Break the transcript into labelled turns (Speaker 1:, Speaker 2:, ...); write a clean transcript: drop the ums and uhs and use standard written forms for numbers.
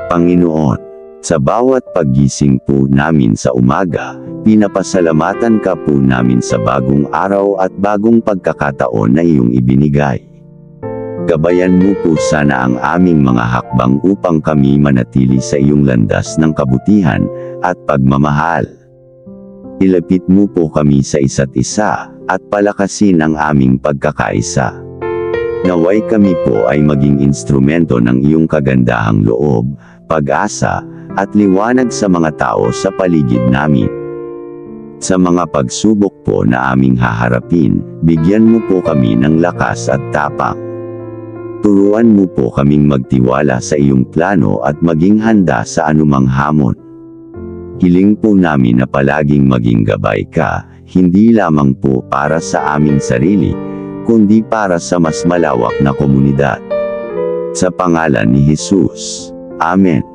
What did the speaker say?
Speaker 1: Panginoon, sa bawat paggising po namin sa umaga, pinapasalamatan ka po namin sa bagong araw at bagong pagkakataon na iyong ibinigay. Gabayan mo po sana ang aming mga hakbang upang kami manatili sa iyong landas ng kabutihan at pagmamahal. Ilapit mo po kami sa isa't isa at palakasin ang aming pagkakaisa. Naway kami po ay maging instrumento ng iyong kagandahang loob, pag-asa, at liwanag sa mga tao sa paligid namin. Sa mga pagsubok po na aming haharapin, bigyan mo po kami ng lakas at tapang. Turuan mo po kaming magtiwala sa iyong plano at maging handa sa anumang hamon. Hiling po namin na palaging maging gabay ka, hindi lamang po para sa aming sarili, kundi para sa mas malawak na komunidad. Sa pangalan ni Jesus. Amen.